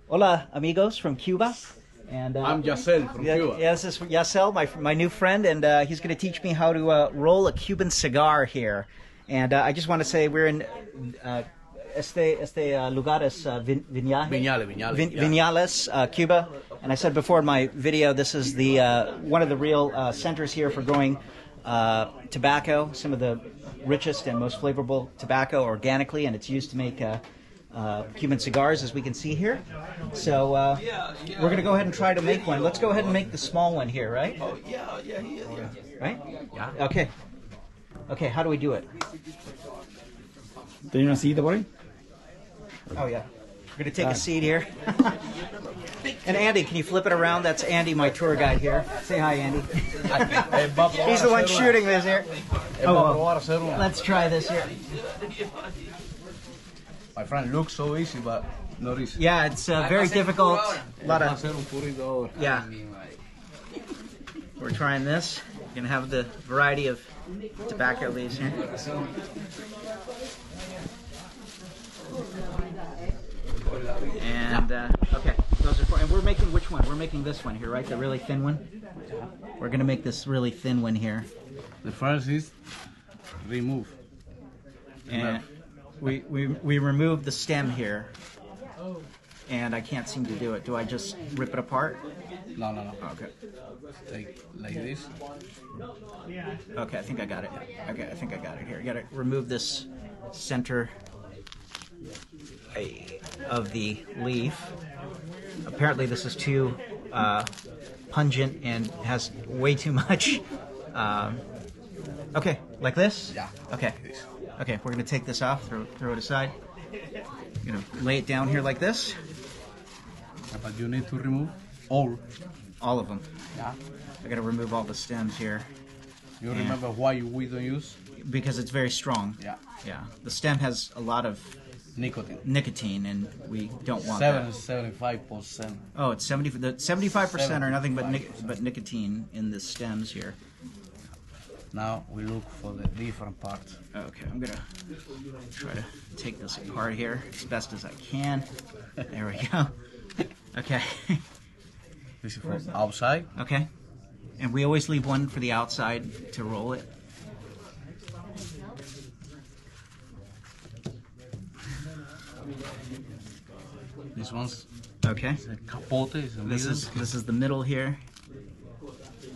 Hola, amigos from Cuba. And I'm Yacel from Cuba. Yeah, this is Yacel, my new friend, and he's going to teach me how to roll a Cuban cigar here. And I just want to say we're in este lugar es Viñales, Cuba. And I said before in my video, this is the one of the real centers here for growing tobacco, some of the richest and most flavorful tobacco organically, and it's used to make Cuban cigars, as we can see here. So we're going to go ahead and try to make one. Let's go ahead and make the small one here, right? Oh, yeah. Right? Yeah. Okay. Okay, how do we do it? ¿Tenía una sillita por ahí? Oh, yeah. We're going to take a seat here. And Andy, can you flip it around? That's Andy, my tour guide here. Say hi, Andy. He's the one shooting this here. Oh, well, let's try this here. My friend, looks so easy, but not easy. Yeah, it's very difficult. A lot of, yeah. We're trying this. We're going to have the variety of tobacco leaves here. And okay, those are. And we're making which one? We're making this one here, right? The really thin one. We're gonna make this really thin one here. The first is remove. And we remove the stem here. And I can't seem to do it. Do I just rip it apart? No. Okay. Take like this. Okay, I think I got it. Okay, I think I got it here. You gotta remove this center of the leaf. Apparently this is too pungent and has way too much. Okay, like this? Yeah. Okay. Okay, we're gonna take this off, throw it aside. I'm gonna lay it down here like this. But you need to remove all of them. Yeah. I gotta remove all the stems here. You remember why we don't use? Because it's very strong. Yeah. Yeah. The stem has a lot of nicotine, and we don't want that. 75%. Oh, it's 75% are nothing but nicotine in the stems here. Now we look for the different parts. Okay, I'm gonna try to take this apart here as best as I can. There we go. Okay. This is from outside. Okay. And we always leave one for the outside to roll it. This one's okay. Capote. This is the middle here.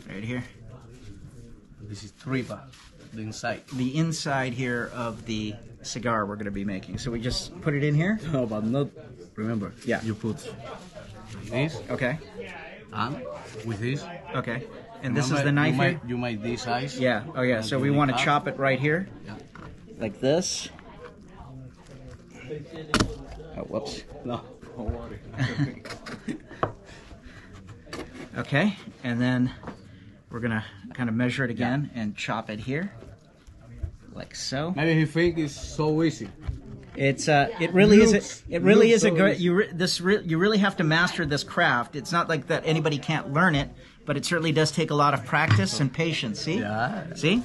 Right here. This is tripa, the inside. The inside here of the cigar we're going to be making. So we just put it in here? No, but not. Remember. Yeah. You put this. Okay. And with this. Okay. And this is the knife here? You make this size. Yeah. Oh yeah. So we want to chop it right here. Yeah. Like this. Oh, whoops. No. Don't worry. Okay. And then we're gonna kind of measure it again and chop it here, like so. Maybe he think it's so easy. It's it really is. It really is a good. You really have to master this craft. It's not like that anybody can't learn it, but it certainly does take a lot of practice and patience. See? Yeah. See?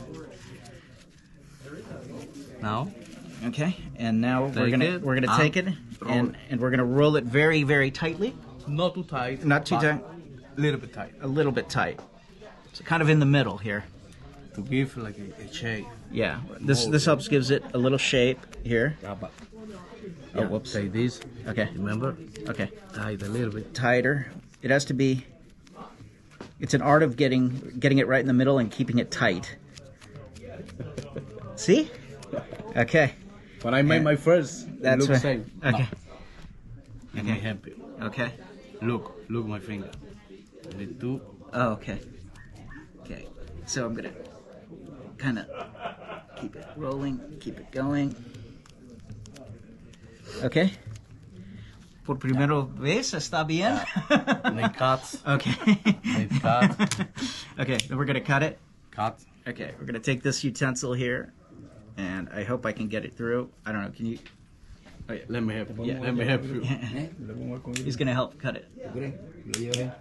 Now. Okay. And now we're gonna take it and we're gonna roll it very, very tightly. Not too tight. Not too tight. A little bit tight. A little bit tight. So kind of in the middle here. To give like a shape. Yeah. This helps gives it a little shape here. Yeah, but oh, whoops. Say this. Okay. Remember? Okay. Tight a little bit. Tighter. It has to be. It's an art of getting it right in the middle and keeping it tight. See? Okay. When I made my first, that's look right. same. Okay. Let me help you. Okay. Look my finger. Need to. Oh, okay. Okay. So I'm gonna kind of keep it rolling, keep it going. Okay. Por primera vez está bien. Make cuts. Okay. Make cut. Okay. Then we're gonna cut it. Cut. Okay. We're gonna take this utensil here, and I hope I can get it through. I don't know. Can you? Oh, yeah. Let me help. Yeah. Let me help you. He's gonna help cut it.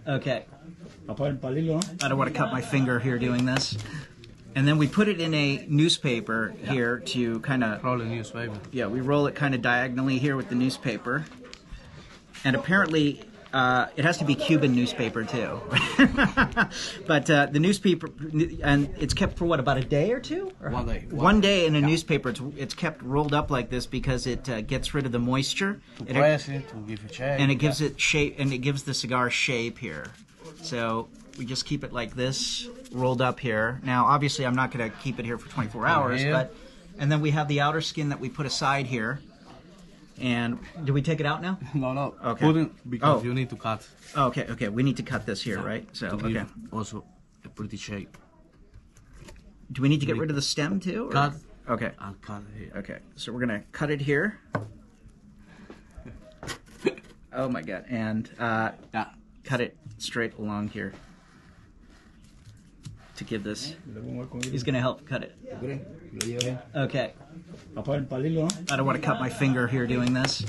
Okay. I don't want to cut my finger here doing this. And then we put it in a newspaper here to kind of... Roll a newspaper. Yeah, we roll it kind of diagonally here with the newspaper. and apparently it has to be Cuban newspaper too. But the newspaper, and it's kept for what, about a day or two? Or 1 day. One day in a newspaper. It's kept rolled up like this because it gets rid of the moisture. To press it, to give it shape. And it gives it shape, and it gives the cigar shape here. So we just keep it like this, rolled up here. Now, obviously, I'm not going to keep it here for 24 hours, but and then we have the outer skin that we put aside here. And do we take it out now? No. Okay. Put it because you need to cut. Oh, okay. We need to cut this here, right? So, To okay. give also a pretty shape. Do we need to get rid of the stem too? Or? Cut. Okay. I'll cut it here. Okay. So we're gonna cut it here. Oh my God! And cut it straight along here to give this. He's gonna help cut it. Okay. I don't want to cut my finger here doing this.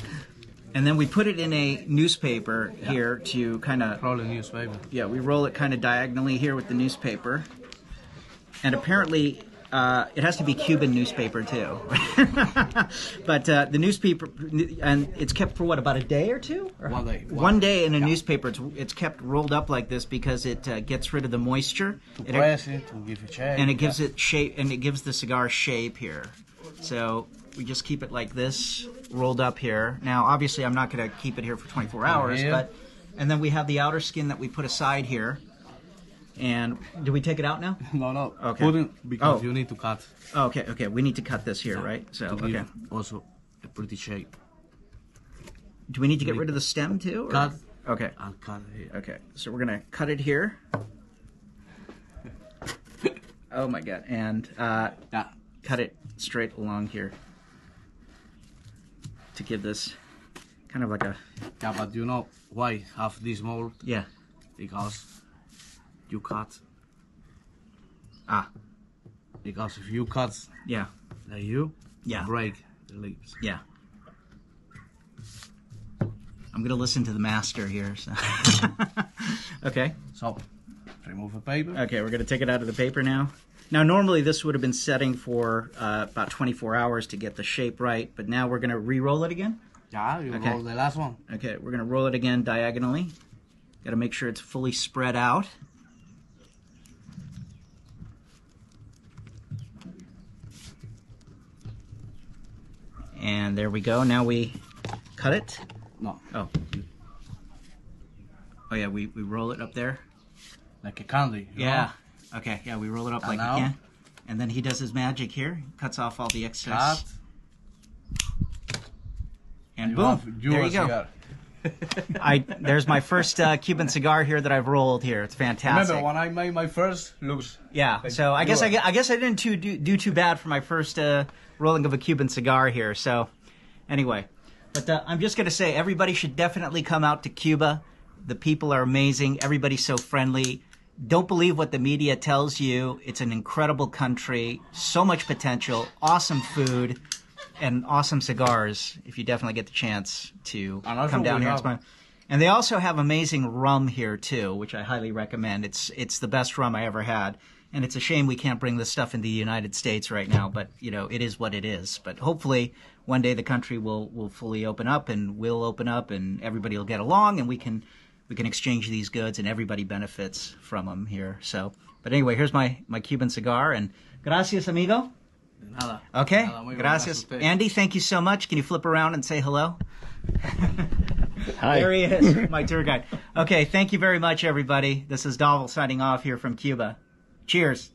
And then we put it in a newspaper here to kind of... Roll a newspaper. Yeah, we roll it kind of diagonally here with the newspaper. And apparently it has to be Cuban newspaper too. But the newspaper, and it's kept for what, about a day or two? Or 1 day. One day in a newspaper. It's kept rolled up like this because it gets rid of the moisture. To press it, to give it shape. And it gives it shape, and it gives the cigar shape here. So we just keep it like this, rolled up here. Now, obviously, I'm not going to keep it here for 24 hours, but and then we have the outer skin that we put aside here. And do we take it out now? No. Okay. Put it because you need to cut. Oh, okay. We need to cut this here, right? So, To okay. give also a pretty shape. Do we need to get rid of the stem too? Or? Cut. Okay. I'll cut it here. Okay. So we're gonna cut it here. Oh my God! And cut it straight along here to give this kind of like a... Yeah, but you know why have this mold? Yeah. Because you cut. Because if you cut Yeah. like you break the leaves. Yeah. I'm gonna listen to the master here. So. Okay. So, remove the paper. Okay, we're gonna take it out of the paper now. Now, normally this would have been setting for about 24 hours to get the shape right, but now we're gonna re-roll it again. Yeah, you roll the last one. Okay, we're gonna roll it again diagonally. Got to make sure it's fully spread out. And there we go. Now we cut it. No. Oh yeah, we roll it up there. Like a candy. you Yeah. know? Okay, yeah, we roll it up And like now? we can. And then he does his magic here. Cuts off all the excess. Cut. And You boom, have there you go. cigar. There's my first Cuban cigar here that I've rolled here. It's fantastic. Remember when I made my first? Looks. Yeah, like so I guess yours. I didn't do too bad for my first rolling of a Cuban cigar here. So anyway, but I'm just going to say everybody should definitely come out to Cuba. The people are amazing. Everybody's so friendly. Don't believe what the media tells you. It's an incredible country, so much potential, awesome food, and awesome cigars if you definitely get the chance to come down here. And they also have amazing rum here too, which I highly recommend. It's the best rum I ever had. And it's a shame we can't bring this stuff in the United States right now, but you know, it is what it is. But hopefully one day the country will fully open up, and we'll open up, and everybody will get along, and we can exchange these goods, and everybody benefits from them here. So, but anyway, here's my Cuban cigar, and gracias, amigo. Nada. Okay, Nada, muy gracias. buenas. Andy, thank you so much. Can you flip around and say hello? Hi. There he is, my tour guide. Okay, thank you very much, everybody. This is Dhaval signing off here from Cuba. Cheers.